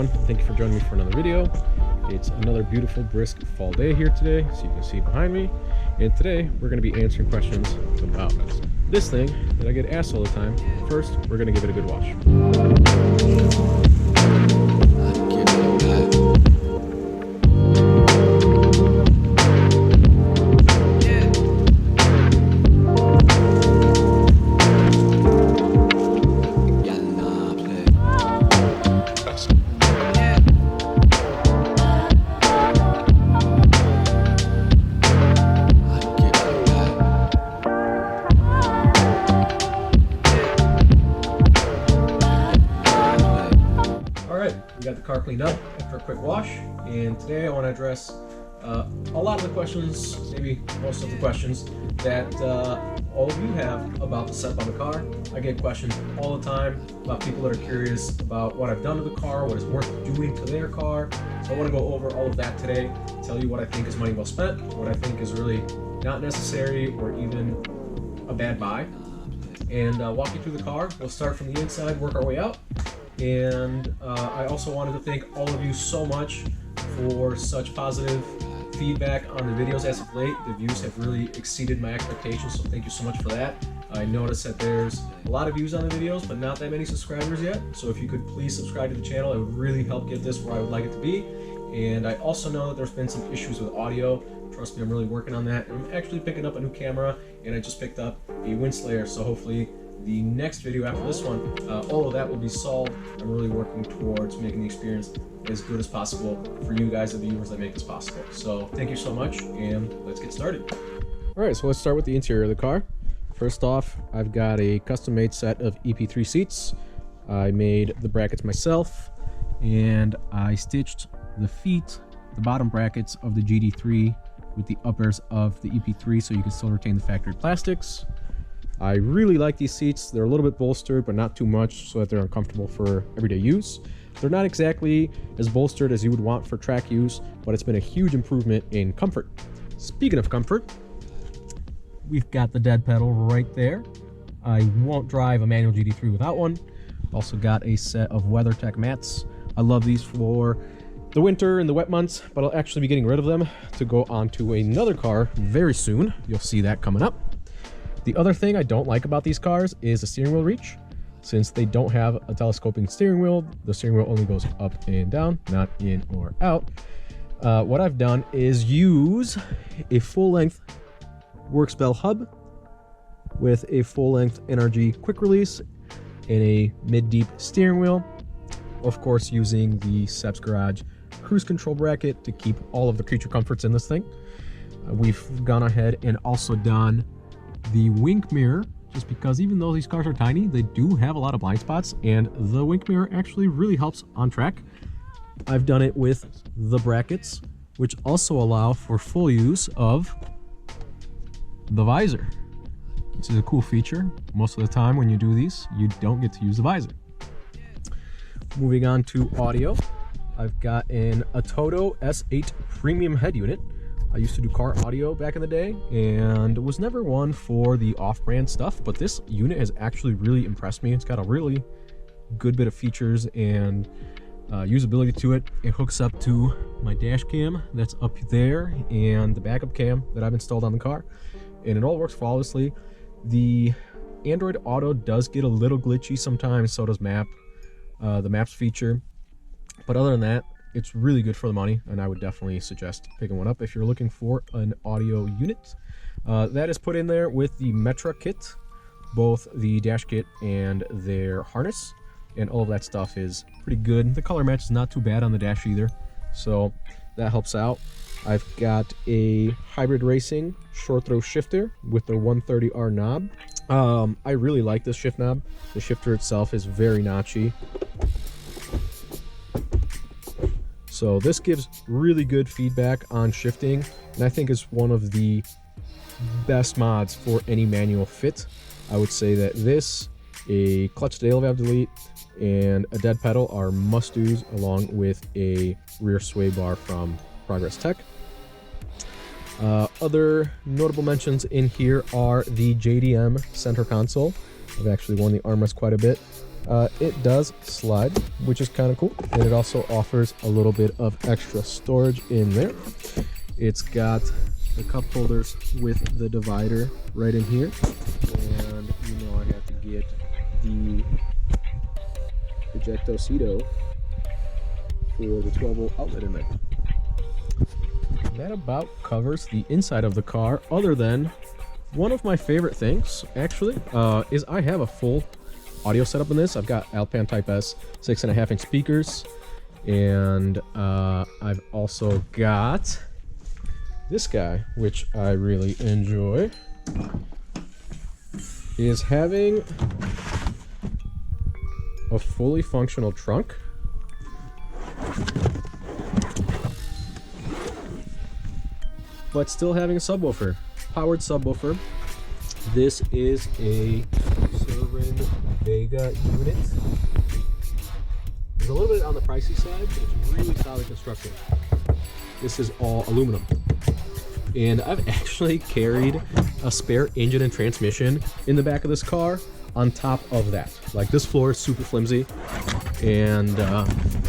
everyone, thank you for joining me for another video. It's another beautiful brisk fall day here today, so you can see behind me. And today we're going to be answering questions about this thing that I get asked all the time. First, we're going to give it a good wash. We got the car cleaned up after a quick wash, and today I want to address a lot of the questions, maybe most of the questions that all of you have about the setup on the car. I get questions all the time about people that are curious about what I've done to the car, what is worth doing to their car. So I want to go over all of that today, tell you what I think is money well spent, what I think is really not necessary or even a bad buy, and walk you through the car. We'll start from the inside, work our way out. And I also wanted to thank all of you so much for such positive feedback on the videos as of late. The views have really exceeded my expectations, so thank you so much for that. I noticed that there's a lot of views on the videos, but not that many subscribers yet. So if you could please subscribe to the channel, it would really help get this where I would like it to be. And I also know that there's been some issues with audio. Trust me, I'm really working on that. I'm actually picking up a new camera, and I just picked up a wind slayer, so hopefully the next video after this one, all of that will be solved. I'm really working towards making the experience as good as possible for you guys, the viewers that make this possible. So thank you so much, and let's get started. All right, so let's start with the interior of the car. First off, I've got a custom-made set of EP3 seats. I made the brackets myself, and I stitched the feet, the bottom brackets of the GD3 with the uppers of the EP3 so you can still retain the factory plastics. I really like these seats. They're a little bit bolstered, but not too much so that they're uncomfortable for everyday use. They're not exactly as bolstered as you would want for track use, but it's been a huge improvement in comfort. Speaking of comfort, we've got the dead pedal right there. I won't drive a manual GD3 without one. Also got a set of WeatherTech mats. I love these for the winter and the wet months, but I'll actually be getting rid of them to go onto another car very soon. You'll see that coming up. The other thing I don't like about these cars is the steering wheel reach. Since they don't have a telescoping steering wheel, the steering wheel only goes up and down, not in or out. What I've done is use a full-length Works Bell hub with a full-length NRG quick release and a mid-deep steering wheel. Of course, using the Seps Garage cruise control bracket to keep all of the creature comforts in this thing. We've gone ahead and also done the wink mirror, just because even though these cars are tiny, they do have a lot of blind spots, and the wink mirror actually really helps on track. I've done it with the brackets, which also allow for full use of the visor. This is a cool feature. Most of the time when you do these, you don't get to use the visor. Moving on to audio, I've got an Atoto S8 premium head unit. I used to do car audio back in the day and was never one for the off-brand stuff, but this unit has actually really impressed me. It's got a really good bit of features and usability to it. It hooks up to my dash cam that's up there and the backup cam that I've installed on the car, and it all works flawlessly. The Android Auto does get a little glitchy sometimes, so does the Maps feature, but other than that, it's really good for the money, and I would definitely suggest picking one up if you're looking for an audio unit. That is put in there with the Metra kit, both the dash kit and their harness, and all of that stuff is pretty good. The color match is not too bad on the dash either, so that helps out. I've got a hybrid racing short throw shifter with the 130R knob. I really like this shift knob. The shifter itself is very notchy, so this gives really good feedback on shifting, and I think is one of the best mods for any manual fit. I would say that this, a clutch tail valve delete, and a dead pedal are must-dos, along with a rear sway bar from Progress Tech. Other notable mentions in here are the JDM center console. I've actually worn the armrest quite a bit. It does slide, which is kind of cool, and it also offers a little bit of extra storage in there. It's got the cup holders with the divider right in here, and you know I have to get the ejectocito for the 12-volt outlet in there. That about covers the inside of the car, other than one of my favorite things, actually, is I have a full audio setup in this. I've got Alpan Type S 6.5-inch speakers, and I've also got this guy, which I really enjoy, is having a fully functional trunk. But still having a subwoofer, powered subwoofer. This is a Servan Vega unit. It's a little bit on the pricey side, but it's really solid construction. This is all aluminum. And I've actually carried a spare engine and transmission in the back of this car on top of that. Like, this floor is super flimsy, and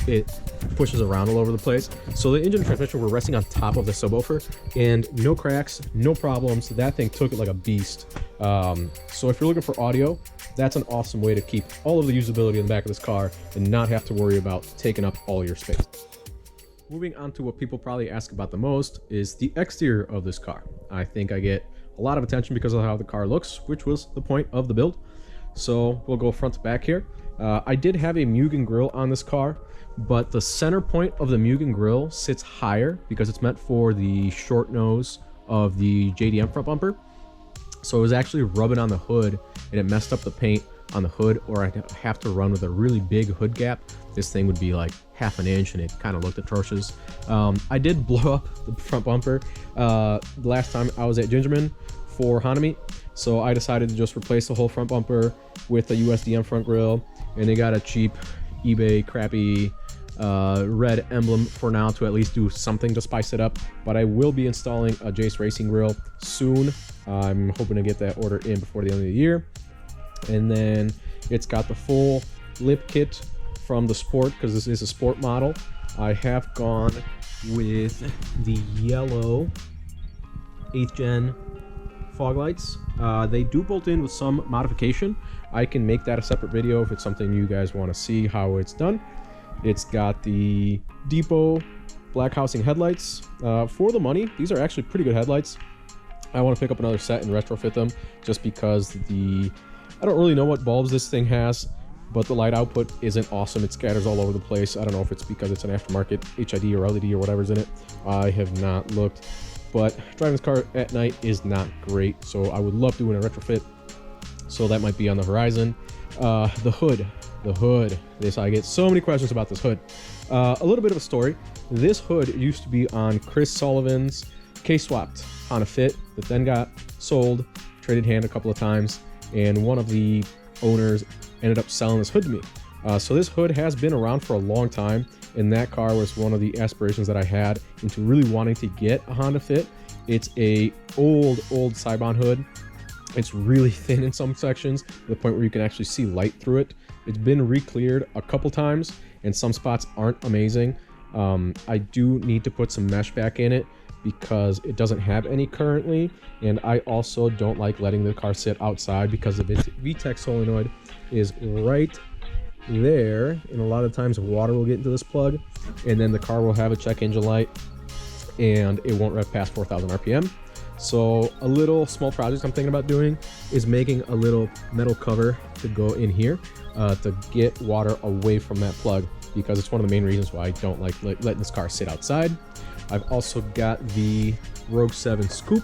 it pushes around all over the place. So the engine and transmission were resting on top of the subwoofer, and no cracks, no problems. That thing took it like a beast. So if you're looking for audio, that's an awesome way to keep all of the usability in the back of this car and not have to worry about taking up all your space. Moving on to what people probably ask about the most is the exterior of this car. I think I get a lot of attention because of how the car looks, which was the point of the build. So we'll go front to back here. I did have a Mugen grill on this car, but the center point of the Mugen grill sits higher because it's meant for the short nose of the JDM front bumper. So it was actually rubbing on the hood, and it messed up the paint on the hood, or I'd have to run with a really big hood gap. This thing would be like half an inch, and it kind of looked atrocious. I did blow up the front bumper the last time I was at Gingerman for Honda Meet, so I decided to just replace the whole front bumper with a USDM front grille, and they got a cheap eBay crappy red emblem for now to at least do something to spice it up. But I will be installing a Jace Racing grill soon. I'm hoping to get that order in before the end of the year. And then it's got the full lip kit from the Sport, because this is a Sport model. I have gone with the yellow 8th gen fog lights. They do bolt in with some modification. I can make that a separate video if it's something you guys want to see how it's done. It's got the Depot black housing headlights. For the money, these are actually pretty good headlights. I want to pick up another set and retrofit them, just because I don't really know what bulbs this thing has, but the light output isn't awesome. It scatters all over the place. I don't know if it's because it's an aftermarket HID or LED or whatever's in it. I have not looked, but driving this car at night is not great, so I would love doing a retrofit. So that might be on the horizon. The hood. I get so many questions about this hood. A little bit of a story. This hood used to be on Chris Sullivan's K-swapped Honda Fit that then got sold, traded hand a couple of times, and one of the owners ended up selling this hood to me. So this hood has been around for a long time, and that car was one of the aspirations that I had into really wanting to get a Honda Fit. It's a old Cybon hood. It's really thin in some sections, to the point where you can actually see light through it. It's been re-cleared a couple times, and some spots aren't amazing. I do need to put some mesh back in it because it doesn't have any currently, and I also don't like letting the car sit outside because the VTEC solenoid is right there, and a lot of times water will get into this plug, and then the car will have a check engine light, and it won't rev past 4,000 RPM. So a little small project I'm thinking about doing is making a little metal cover to go in here to get water away from that plug, because it's one of the main reasons why I don't like letting this car sit outside. I've also got the Rogue 7 Scoop.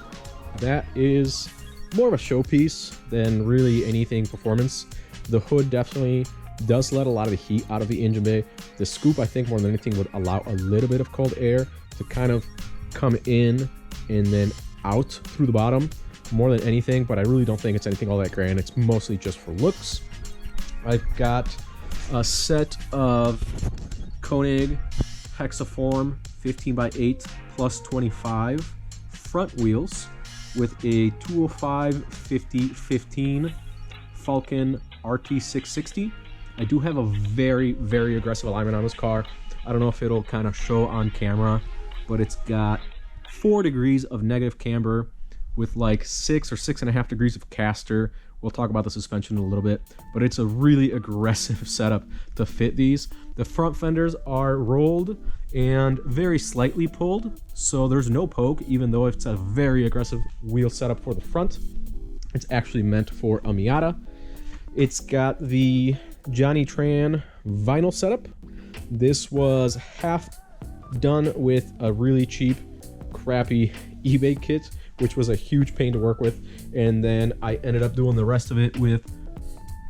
That is more of a showpiece than really anything performance. The hood definitely does let a lot of the heat out of the engine bay. The Scoop, I think, more than anything, would allow a little bit of cold air to kind of come in and then out through the bottom more than anything, but I really don't think it's anything all that grand. It's mostly just for looks. I've got a set of Koenig Hexaform 15x8 plus 25 front wheels with a 205 50 15 Falcon RT660. I do have a very, very aggressive alignment on this car. I don't know if it'll kind of show on camera, but it's got 4 degrees of negative camber with like 6 or 6.5 degrees of caster. We'll talk about the suspension in a little bit, but it's a really aggressive setup to fit these. The front fenders are rolled and very slightly pulled, so there's no poke, even though it's a very aggressive wheel setup for the front. It's actually meant for a Miata. It's got the Johnny Tran vinyl setup. This was half done with a really cheap, crappy eBay kit, which was a huge pain to work with. And then I ended up doing the rest of it with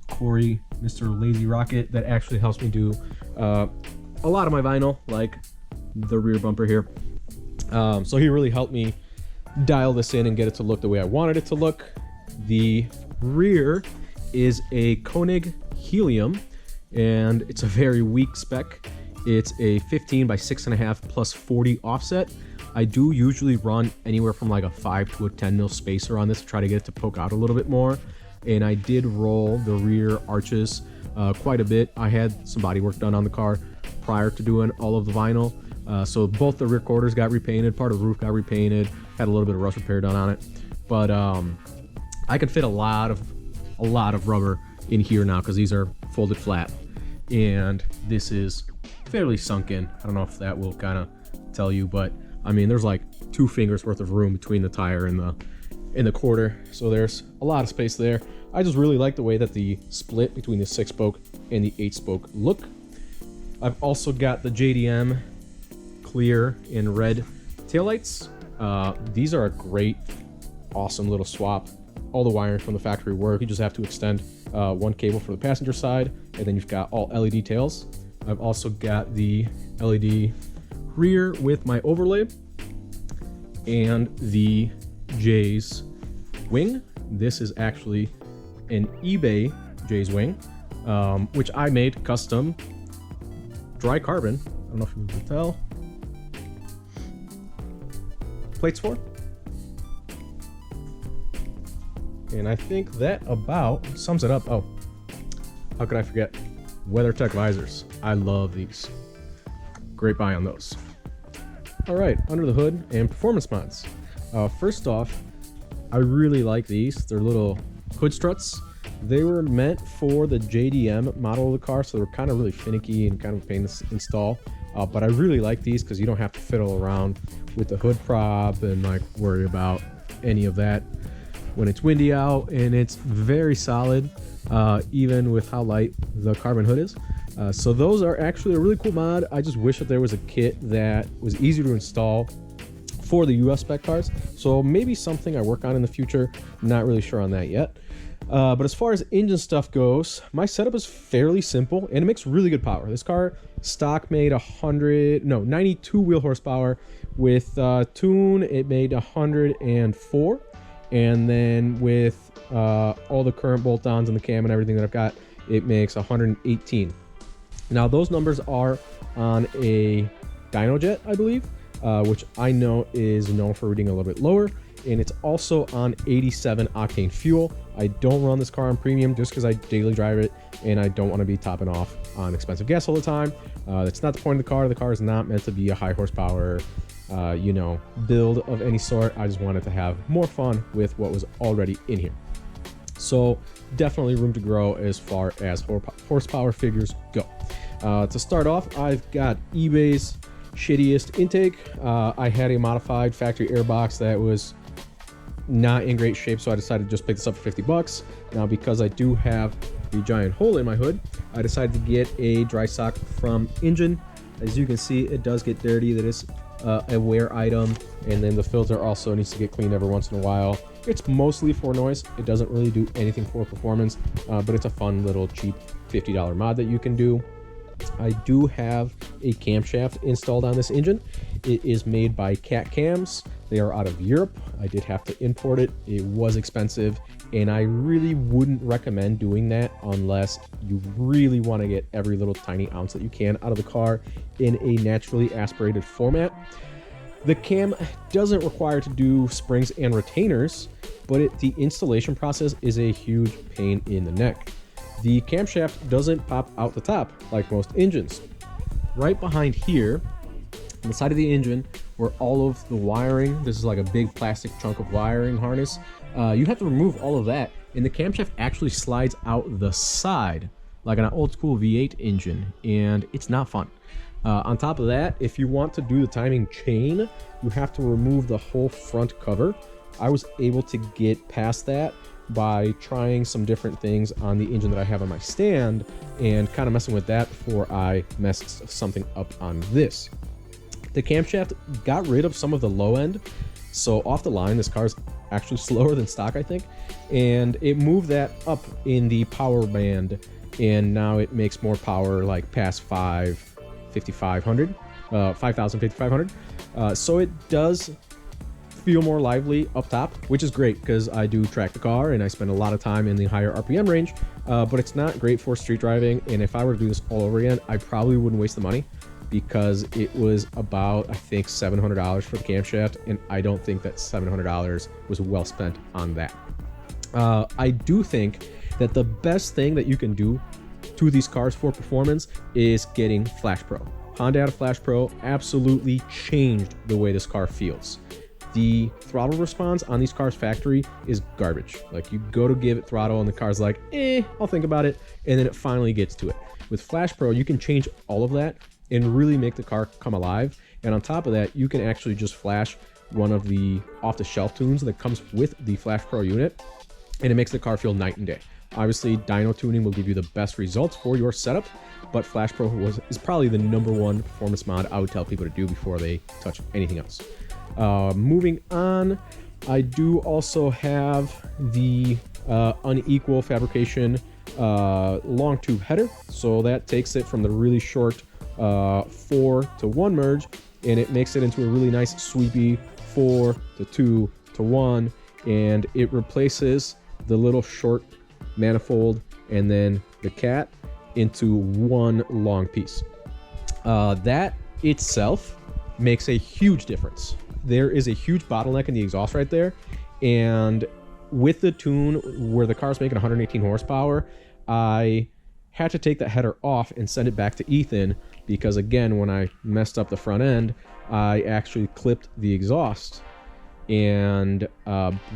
Corey, Mr. Lazy Rocket, that actually helps me do a lot of my vinyl, like the rear bumper here. So he really helped me dial this in and get it to look the way I wanted it to look. The rear is a Koenig Helium, and it's a very weak spec. It's a 15 by 6.5 plus 40 offset. I do usually run anywhere from like a 5 to a 10 mil spacer on this to try to get it to poke out a little bit more. And I did roll the rear arches quite a bit. I had some body work done on the car prior to doing all of the vinyl. So both the rear quarters got repainted, part of the roof got repainted, had a little bit of rust repair done on it. But I could fit a lot of rubber in here now because these are folded flat. And this is fairly sunk in. I don't know if that will kind of tell you, but I mean, there's like 2 fingers worth of room between the tire and the quarter. So there's a lot of space there. I just really like the way that the split between the 6-spoke and the 8-spoke look. I've also got the JDM clear and red taillights. These are a great, awesome little swap. All the wiring from the factory work. You just have to extend one cable for the passenger side, and then you've got all LED tails. I've also got the LED rear with my overlay and the J's wing. This is actually an eBay J's wing, which I made custom dry carbon. I don't know if you can tell. Plates for. And I think that about sums it up. Oh, how could I forget? WeatherTech visors. I love these. Great buy on those. All right, under the hood and performance mods. First off, I really like these. They're little hood struts. They were meant for the JDM model of the car, so they're kind of really finicky and kind of a pain to install. But I really like these because you don't have to fiddle around with the hood prop and like worry about any of that when it's windy out, and it's very solid, even with how light the carbon hood is. So those are actually a really cool mod. I just wish that there was a kit that was easier to install for the US spec cars. So maybe something I work on in the future. Not really sure on that yet. But as far as engine stuff goes, my setup is fairly simple and it makes really good power. This car stock made 92 wheel horsepower. With tune, it made 104. And then with all the current bolt-ons and the cam and everything that I've got, it makes 118. Now those numbers are on a DynoJet, I believe, which I know is known for reading a little bit lower. And it's also on 87 octane fuel. I don't run this car on premium just because I daily drive it and I don't want to be topping off on expensive gas all the time. That's not the point of the car. The car is not meant to be a high horsepower build of any sort. I just wanted to have more fun with what was already in here. So definitely room to grow as far as horsepower figures go. To start off, I've got eBay's shittiest intake. I had a modified factory airbox that was not in great shape, so I decided to just pick this up for 50 bucks. Now, because I do have a giant hole in my hood, I decided to get a dry sock from Engine. As you can see, it does get dirty. That is a wear item, and then the filter also needs to get cleaned every once in a while. It's mostly for noise. It doesn't really do anything for performance, but it's a fun little cheap $50 mod that you can do. I do have a camshaft installed on this engine. It is made by Cat Cams. They are out of Europe. I did have to import it. It was expensive, and I really wouldn't recommend doing that unless you really want to get every little tiny ounce that you can out of the car in a naturally aspirated format. The cam doesn't require to do springs and retainers, but the installation process is a huge pain in the neck. the camshaft doesn't pop out the top like most engines. Right behind here, on the side of the engine, where all of the wiring, this is like a big plastic chunk of wiring harness, you have to remove all of that, and the camshaft actually slides out the side like an old school V8 engine, and it's not fun. On top of that, if you want to do the timing chain, you have to remove the whole front cover. I was able to get past that by trying some different things on the engine that I have on my stand and kind of messing with that before I messed something up on this. The camshaft got rid of some of the low end, so off the line this car is actually slower than stock, I think, and it moved that up in the power band, and now it makes more power, like past 5,500. So it does feel more lively up top, which is great because I do track the car and I spend a lot of time in the higher RPM range, but it's not great for street driving. And if I were to do this all over again, I probably wouldn't waste the money, because it was about, I think, $700 for the camshaft, and I don't think that $700 was well spent on that. I do think that the best thing that you can do to these cars for performance is getting Flash Pro. Honda out of Flash Pro absolutely changed the way this car feels. The throttle response on these cars factory is garbage. Like, you go to give it throttle and the car's like, I'll think about it, and then it finally gets to it. With Flash Pro, you can change all of that and really make the car come alive. And on top of that, you can actually just flash one of the off-the-shelf tunes that comes with the Flash Pro unit, and it makes the car feel night and day. Obviously, dyno tuning will give you the best results for your setup, but Flash Pro is probably the #1 performance mod I would tell people to do before they touch anything else. Moving on, I do also have the unequal fabrication long tube header. So that takes it from the really short 4 to 1 merge, and it makes it into a really nice sweepy 4 to 2 to 1, and it replaces the little short manifold and then the cat into one long piece. That itself makes a huge difference. There is a huge bottleneck in the exhaust right there, and with the tune where the car's making 118 horsepower, I had to take that header off and send it back to Ethan, because again, when I messed up the front end, I actually clipped the exhaust and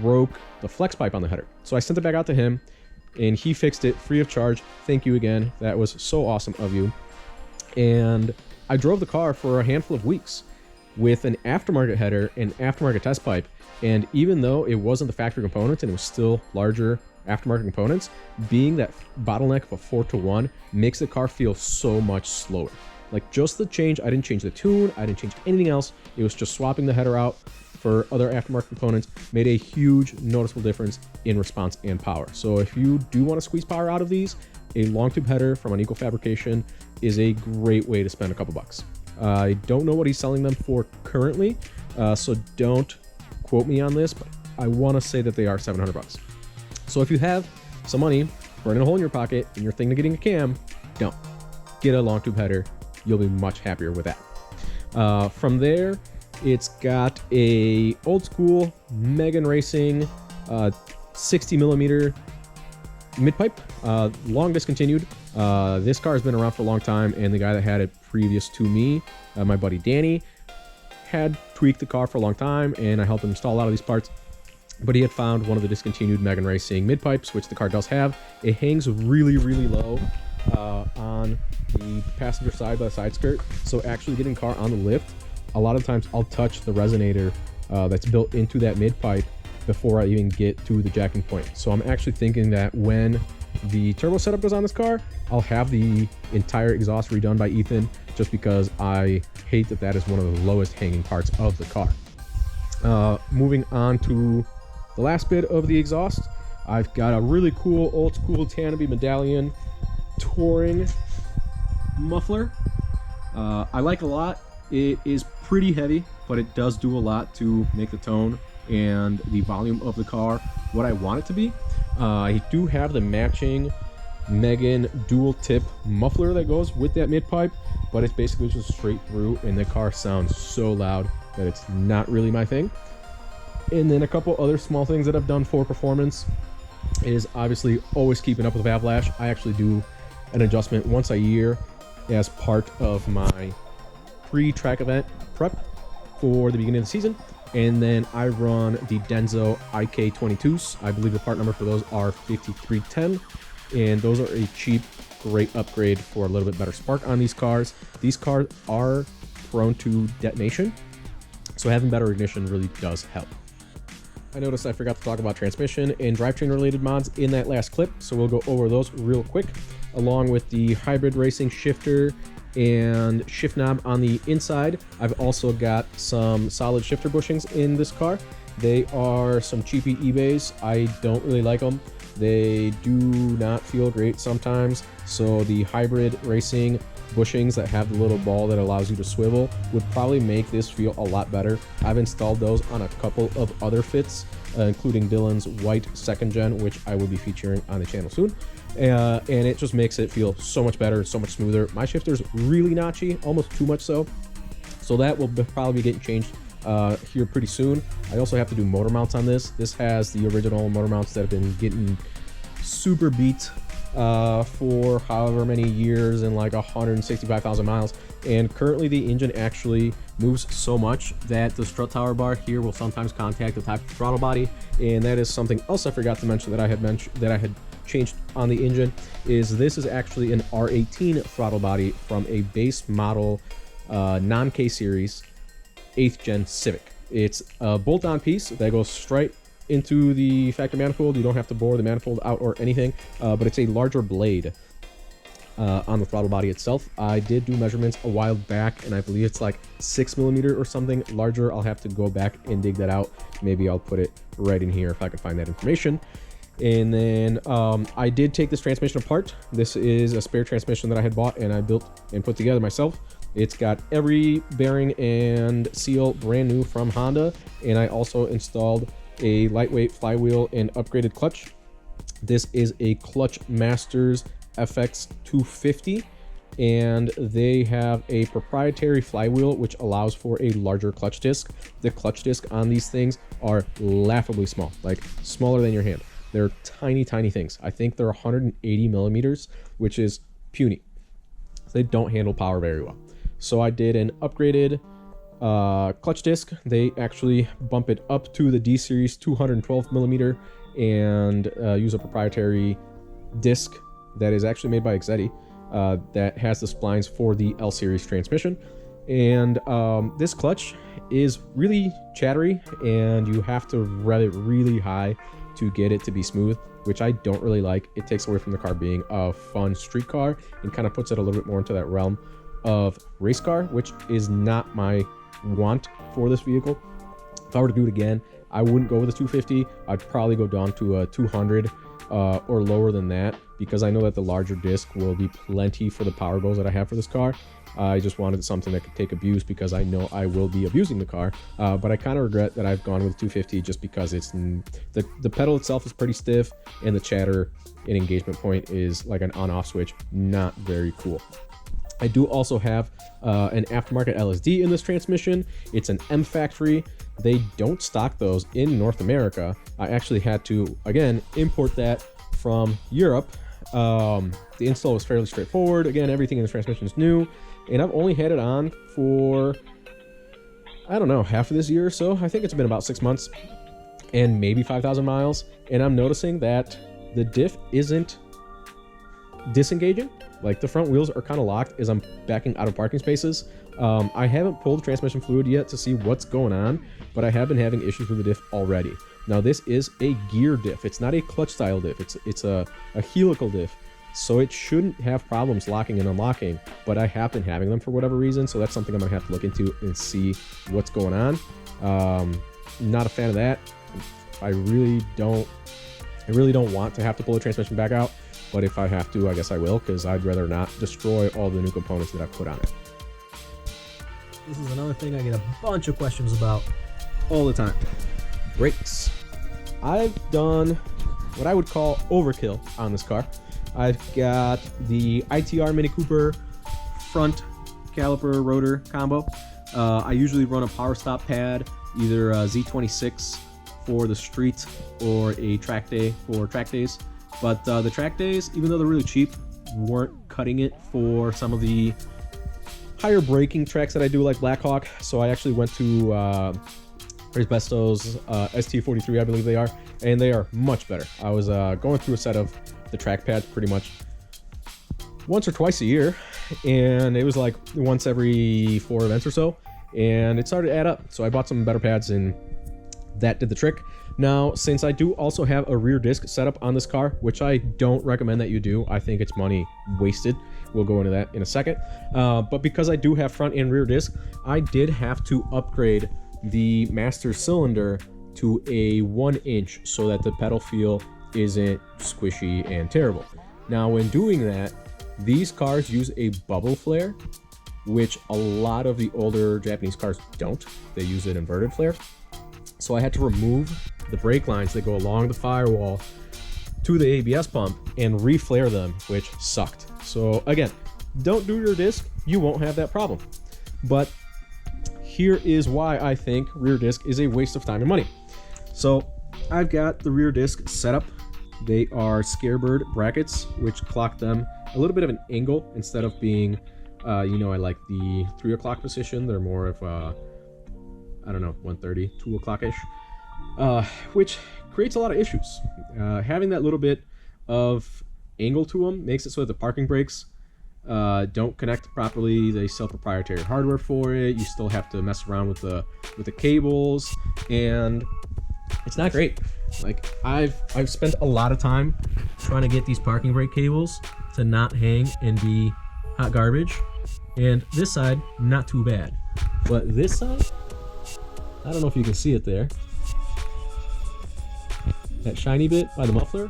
broke the flex pipe on the header. So I sent it back out to him, and he fixed it free of charge. Thank you again. That was so awesome of you. And I drove the car for a handful of weeks with an aftermarket header and aftermarket test pipe. And even though it wasn't the factory components and it was still larger aftermarket components, being that bottleneck of a 4 to 1 makes the car feel so much slower. Like, just the change, I didn't change the tune, I didn't change anything else. It was just swapping the header out for other aftermarket components, made a huge noticeable difference in response and power. So if you do want to squeeze power out of these, a long tube header from Unequal Fabrication is a great way to spend a couple bucks. I don't know what he's selling them for currently, so don't quote me on this, but I want to say that they are 700 bucks. So if you have some money burning a hole in your pocket and you're thinking of getting a cam, don't. Get a long tube header. You'll be much happier with that. From there, it's got a old school Megan Racing 60 millimeter mid pipe, long discontinued. This car has been around for a long time, and the guy that had it previous to me, my buddy Danny, had tweaked the car for a long time, and I helped him install a lot of these parts. But he had found one of the discontinued Megan Racing mid pipes, which the car does have. It hangs really, really low on the passenger side by the side skirt, so actually getting car on the lift, a lot of times I'll touch the resonator that's built into that mid pipe before I even get to the jacking point. So I'm actually thinking that when the turbo setup goes on this car, I'll have the entire exhaust redone by Ethan, just because I hate that that is one of the lowest hanging parts of the car. Moving on to the last bit of the exhaust, I've got a really cool old school Tanabe Medallion touring muffler. I like it a lot. It is pretty heavy, but it does do a lot to make the tone and the volume of the car what I want it to be. I do have the matching Megan dual tip muffler that goes with that mid pipe, but it's basically just straight through, and the car sounds so loud that it's not really my thing. And then a couple other small things that I've done for performance. It is obviously always keeping up with valve lash. I actually do an adjustment once a year as part of my pre-track event prep for the beginning of the season. And then I run the Denso IK22s. I believe the part number for those are 5310. And those are a cheap, great upgrade for a little bit better spark on these cars. These cars are prone to detonation, so having better ignition really does help. I noticed I forgot to talk about transmission and drivetrain related mods in that last clip, so we'll go over those real quick, along with the hybrid racing shifter and shift knob on the inside. I've also got some solid shifter bushings in this car. They are some cheapy eBays. I don't really like them. They do not feel great sometimes, so the hybrid racing bushings that have the little ball that allows you to swivel would probably make this feel a lot better. I've installed those on a couple of other fits, including Dylan's white 2nd gen, which I will be featuring on the channel soon. And it just makes it feel so much better, so much smoother. My shifter's really notchy, almost too much so that will probably be getting changed here pretty soon. I also have to do motor mounts on this. This has the original motor mounts that have been getting super beat for however many years and like 165,000 miles. And currently the engine actually moves so much that the strut tower bar here will sometimes contact the type of throttle body. And that is something else I forgot to mention that I had changed on the engine. Is this is actually an R18 throttle body from a base model non-K series 8th gen Civic. It's a bolt-on piece that goes straight into the factory manifold. You don't have to bore the manifold out or anything, but it's a larger blade on the throttle body itself. I did do measurements a while back, and I believe it's like 6mm or something larger. I'll have to go back and dig that out. Maybe I'll put it right in here if I can find that information. And then I did take this transmission apart. This is a spare transmission that I had bought and I built and put together myself. It's got every bearing and seal brand new from Honda, and I also installed a lightweight flywheel and upgraded clutch. This is a Clutch Masters FX 250, and they have a proprietary flywheel which allows for a larger clutch disc. The clutch disc on these things are laughably small, like smaller than your hand. They're tiny things. I think they're 180 millimeters, which is puny. They don't handle power very well. So I did an upgraded clutch disc. They actually bump it up to the D series 212 millimeter and use a proprietary disc that is actually made by Exetti that has the splines for the L series transmission. And this clutch is really chattery, and you have to rev it really high to get it to be smooth, which I don't really like. It takes away from the car being a fun street car and kind of puts it a little bit more into that realm of race car, which is not my want for this vehicle. If I were to do it again, I wouldn't go with a 250. I'd probably go down to a 200 or lower than that, because I know that the larger disc will be plenty for the power goals that I have for this car. I just wanted something that could take abuse, because I know I will be abusing the car, but I kind of regret that I've gone with 250 just because it's the pedal itself is pretty stiff, and the chatter and engagement point is like an on-off switch. Not very cool. I do also have an aftermarket LSD in this transmission. It's an M factory. They don't stock those in North America. I actually had to, again, import that from Europe. The install was fairly straightforward. Again, everything in the transmission is new, and I've only had it on for, I don't know, half of this year or so. I think it's been about 6 months and maybe 5,000 miles, and I'm noticing that the diff isn't disengaging. Like, the front wheels are kind of locked as I'm backing out of parking spaces. I haven't pulled transmission fluid yet to see what's going on, but I have been having issues with the diff already. Now, this is a gear diff. It's not a clutch style diff. It's a helical diff. So it shouldn't have problems locking and unlocking, but I have been having them for whatever reason. So that's something I'm gonna have to look into and see what's going on. Not a fan of that. I really don't want to have to pull the transmission back out. But if I have to, I guess I will, because I'd rather not destroy all the new components that I've put on it. This is another thing I get a bunch of questions about all the time. Brakes. I've done what I would call overkill on this car. I've got the ITR Mini Cooper front caliper rotor combo. I usually run a power stop pad, either Z26 for the street or a track day for track days. But the track days, even though they're really cheap, weren't cutting it for some of the higher braking tracks that I do, like Blackhawk. So I actually went to Besto's ST43, I believe they are, and they are much better. I was going through a set of the track pads pretty much once or twice a year, and it was like once every 4 events or so, and it started to add up. So I bought some better pads, and that did the trick. Now, since I do also have a rear disc setup on this car, which I don't recommend that you do, I think it's money wasted. We'll go into that in a second. But because I do have front and rear disc, I did have to upgrade the master cylinder to a 1-inch so that the pedal feel isn't squishy and terrible. Now, when doing that, these cars use a bubble flare, which a lot of the older Japanese cars don't. They use an inverted flare. So I had to remove the brake lines that go along the firewall to the ABS pump and reflare them, which sucked. So again, don't do your disc, you won't have that problem. But here is why I think rear disc is a waste of time and money. So I've got the rear disc set up. They are Scarebird brackets, which clock them a little bit of an angle instead of being, I like the 3 o'clock position. They're more of, 1:30, 2 o'clock-ish, which creates a lot of issues. Having that little bit of angle to them makes it so that the parking brakes don't connect properly. They sell proprietary hardware for it. You still have to mess around with the cables, and it's not great. Like I've spent a lot of time trying to get these parking brake cables to not hang and be hot garbage, and this side not too bad, but this side, I don't know if you can see it there, that shiny bit by the muffler,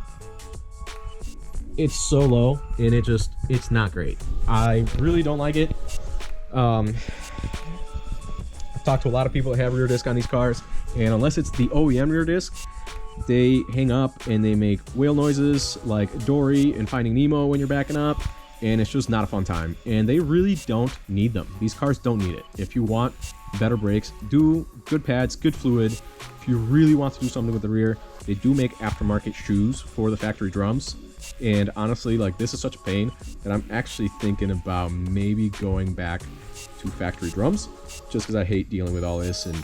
it's so low, and it's not great. I really don't like it. I've talked to a lot of people that have rear disc on these cars, and unless it's the OEM rear disc, they hang up and they make whale noises like Dory and Finding Nemo when you're backing up, and it's just not a fun time. And they really don't need them. These cars don't need it. If you want better brakes, do good pads, good fluid. If you really want to do something with the rear, they do make aftermarket shoes for the factory drums. And honestly, like, this is such a pain that I'm actually thinking about maybe going back to factory drums, just because I hate dealing with all this. And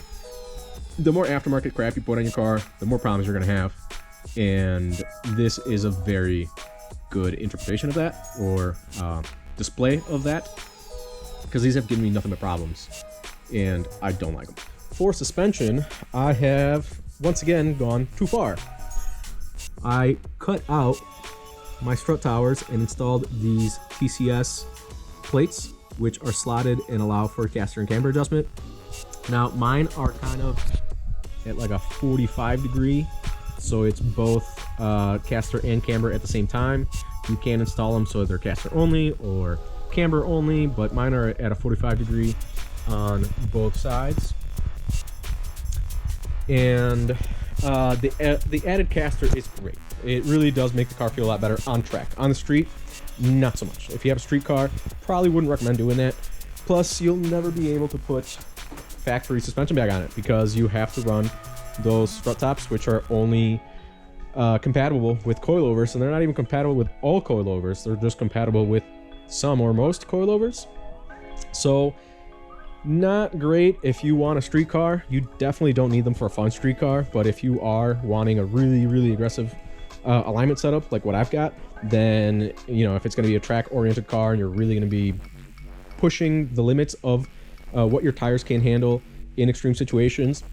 the more aftermarket crap you put on your car, the more problems you're going to have. And this is a very good interpretation of that, or display of that, because these have given me nothing but problems, and I don't like them. For suspension, I have once again gone too far. I cut out my strut towers and installed these TCS plates, which are slotted and allow for caster and camber adjustment. Now mine are kind of at like a 45 degree, so it's both caster and camber at the same time. You can install them so they're caster only or camber only, but mine are at a 45 degree on both sides. And the added caster is great. It really does make the car feel a lot better on track. On the street, not so much. If you have a street car, probably wouldn't recommend doing that. Plus, you'll never be able to put factory suspension bag on it because you have to run those strut tops, which are only compatible with coilovers, and they're not even compatible with all coilovers. They're just compatible with some or most coilovers. So not great if you want a street car. You definitely don't need them for a fun street car, but if you are wanting a really aggressive alignment setup like what I've got, then if it's going to be a track oriented car and you're really going to be pushing the limits of what your tires can handle in extreme situations,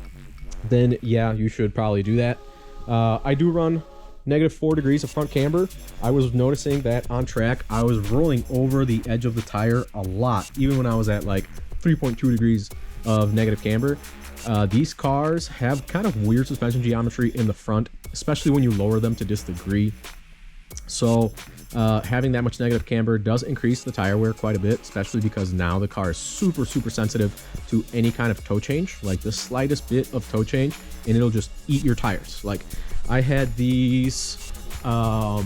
then yeah, you should probably do that. I do run -4 degrees of front camber. I was noticing that on track I was rolling over the edge of the tire a lot, even when I was at like 3.2 degrees of negative camber. These cars have kind of weird suspension geometry in the front, especially when you lower them to this degree. So having that much negative camber does increase the tire wear quite a bit, especially because now the car is super sensitive to any kind of toe change, like the slightest bit of toe change, and it'll just eat your tires. Like I had these tires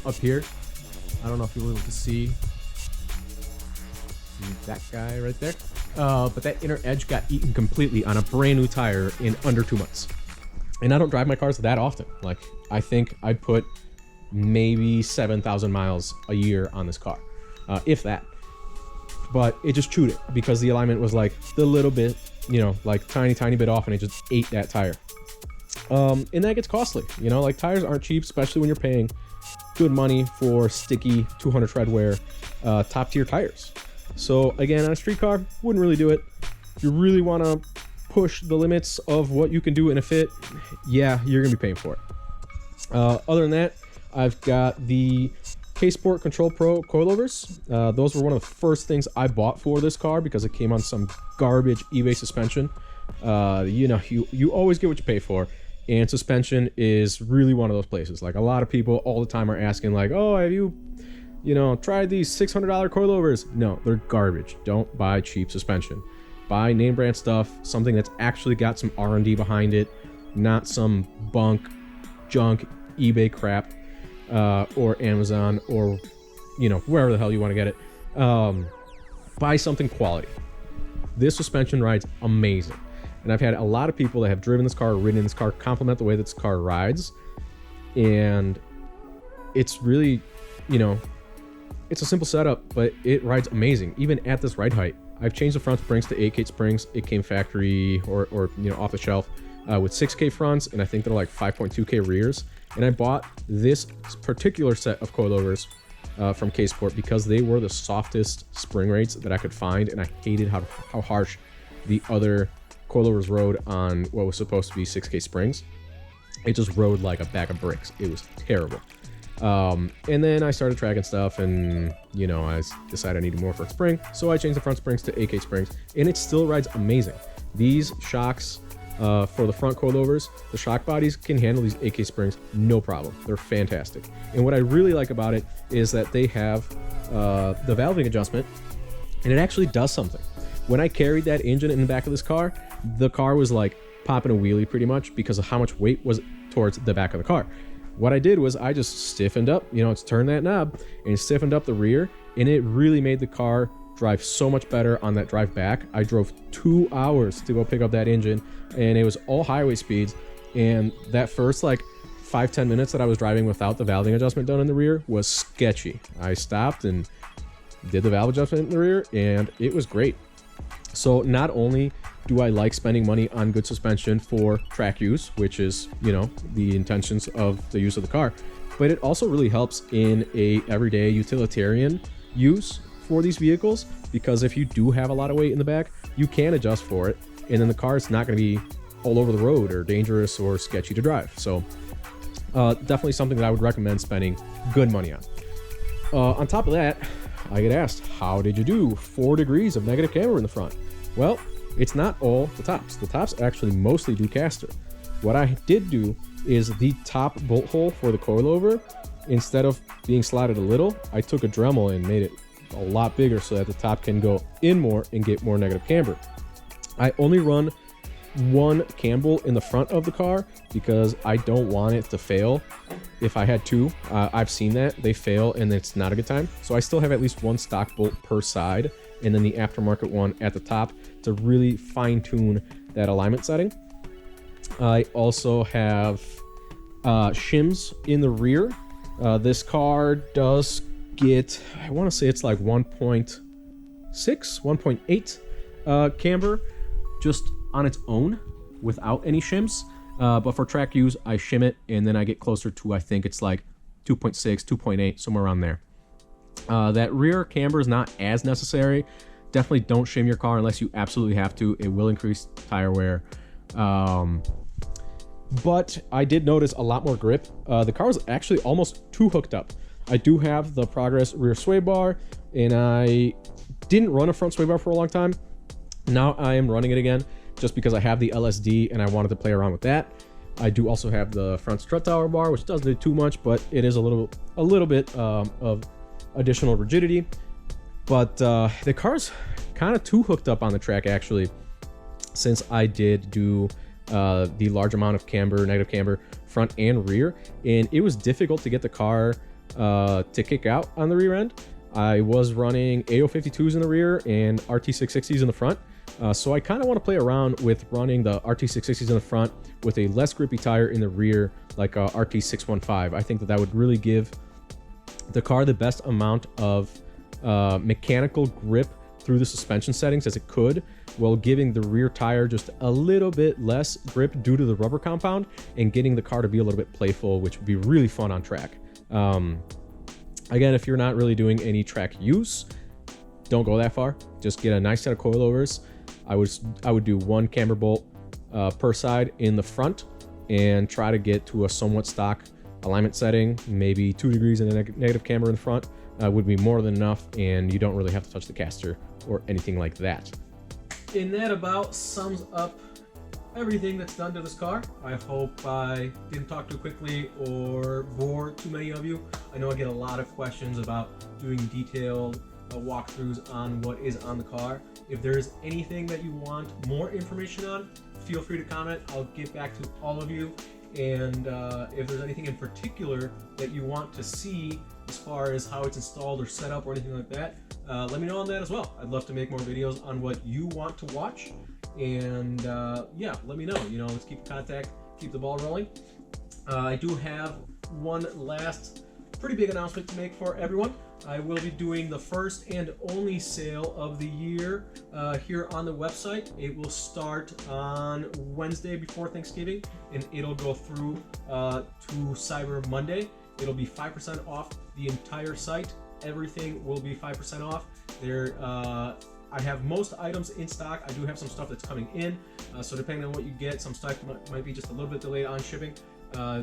up here. I don't know if you'll be able to see that guy right there. but that inner edge got eaten completely on a brand new tire in under 2 months. And I don't drive my cars that often. Like, I think I put maybe 7,000 miles a year on this car, if that. But it just chewed it because the alignment was like the little bit, you know, like tiny bit off, and it just ate that tire. And that gets costly, you know, like tires aren't cheap, especially when you're paying good money for sticky 200 tread wear, top tier tires. So again, on a street car, wouldn't really do it. If you really want to push the limits of what you can do in a fit, yeah, you're gonna be paying for it. Other than that, I've got the K-Sport Control Pro coilovers. Those were one of the first things I bought for this car because it came on some garbage eBay suspension. You know, you always get what you pay for, and suspension is really one of those places. Like, a lot of people all the time are asking, like, oh, have you know, tried these $600 coilovers? No, they're garbage. Don't buy cheap suspension. Buy name brand stuff, something that's actually got some R&D behind it, not some junk eBay crap, or Amazon, or, you know, wherever the hell you want to get it. Buy something quality. This suspension rides amazing. And I've had a lot of people that have driven this car, ridden in this car, compliment the way that this car rides. And it's really, you know, it's a simple setup, but it rides amazing, even at this ride height. I've changed the front springs to 8K springs. It came factory or you know, off the shelf with 6K fronts, and I think they're like 5.2K rears. And I bought this particular set of coilovers from K-Sport because they were the softest spring rates that I could find, and I hated how harsh the other coilovers rode on what was supposed to be 6K springs. It just rode like a bag of bricks. It was terrible. And then I started tracking stuff, and, you know, I decided I needed more front spring, so I changed the front springs to 8K springs, and it still rides amazing. These shocks, for the front coilovers, the shock bodies can handle these 8K springs no problem. They're fantastic. And what I really like about it is that they have the valving adjustment, and it actually does something. When I carried that engine in the back of this car, the car was like popping a wheelie pretty much because of how much weight was towards the back of the car. What I did was I just stiffened up, you know, it's turned that knob and stiffened up the rear, and it really made the car drive so much better on that drive back. I drove 2 hours to go pick up that engine, and it was all highway speeds. And that first like 5-10 minutes that I was driving without the valving adjustment done in the rear was sketchy. I stopped and did the valve adjustment in the rear, and it was great. So not only do I like spending money on good suspension for track use, which is, you know, the intentions of the use of the car, but it also really helps in a everyday utilitarian use for these vehicles, because if you do have a lot of weight in the back, you can adjust for it, and then the car is not going to be all over the road or dangerous or sketchy to drive. So definitely something that I would recommend spending good money on. On top of that, I get asked, how did you do 4 degrees of negative camber in the front? Well, it's not all the tops. The tops actually mostly do caster. What I did do is the top bolt hole for the coilover, instead of being slotted a little, I took a Dremel and made it a lot bigger so that the top can go in more and get more negative camber. I only run 1 Campbell in the front of the car because I don't want it to fail. If I had 2, I've seen that they fail and it's not a good time. So I still have at least 1 stock bolt per side, and then the aftermarket one at the top to really fine tune that alignment setting. I also have shims in the rear. This car does get, I want to say it's like 1.6, 1.8 camber just on its own without any shims. But for track use, I shim it, and then I get closer to, I think it's like 2.6, 2.8, somewhere around there. That rear camber is not as necessary. Definitely don't shim your car unless you absolutely have to. It will increase tire wear. But I did notice a lot more grip. The car was actually almost too hooked up. I do have the Progress rear sway bar, and I didn't run a front sway bar for a long time. Now I am running it again just because I have the LSD and I wanted to play around with that. I do also have the front strut tower bar, which doesn't do too much, but it is a little bit of additional rigidity. But the car's kind of too hooked up on the track, actually, since I did do the large amount of camber, negative camber, front and rear, and it was difficult to get the car to kick out on the rear end. I was running AO52s in the rear and RT660s in the front, So I kind of want to play around with running the RT660s in the front with a less grippy tire in the rear, like a RT615. I think that that would really give the car the best amount of mechanical grip through the suspension settings as it could, while giving the rear tire just a little bit less grip due to the rubber compound, and getting the car to be a little bit playful, which would be really fun on track. Again, if you're not really doing any track use, don't go that far. Just get a nice set of coilovers. I would do one camber bolt per side in the front, and try to get to a somewhat stock alignment setting. Maybe 2 degrees in a negative camber in the front would be more than enough, and you don't really have to touch the caster or anything like that. And that about sums up everything that's done to this car. I hope I didn't talk too quickly or bore too many of you. I know I get a lot of questions about doing detailed walkthroughs on what is on the car. If there's anything that you want more information on, feel free to comment. I'll get back to all of you. And if there's anything in particular that you want to see as far as how it's installed or set up or anything like that, let me know on that as well. I'd love to make more videos on what you want to watch. And yeah, let me know. Let's keep in contact, keep the ball rolling. I do have one last pretty big announcement to make for everyone. I will be doing the first and only sale of the year here on the website. It will start on Wednesday before Thanksgiving, and it'll go through to Cyber Monday. It'll be 5% off the entire site. Everything will be 5% off. I have most items in stock. I do have some stuff that's coming in, so depending on what you get, some stuff might be just a little bit delayed on shipping.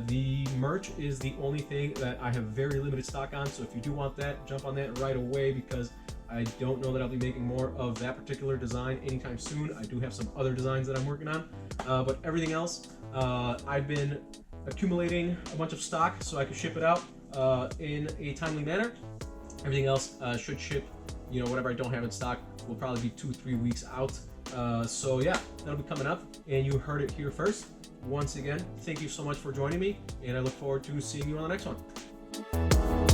The merch is the only thing that I have very limited stock on, so if you do want that, jump on that right away, because I don't know that I'll be making more of that particular design anytime soon. I do have some other designs that I'm working on, but everything else, I've been accumulating a bunch of stock so I can ship it out in a timely manner. Everything else should ship, whatever I don't have in stock will probably be 2-3 weeks out. So yeah, that'll be coming up, and you heard it here first. Once again, thank you so much for joining me, and I look forward to seeing you on the next one.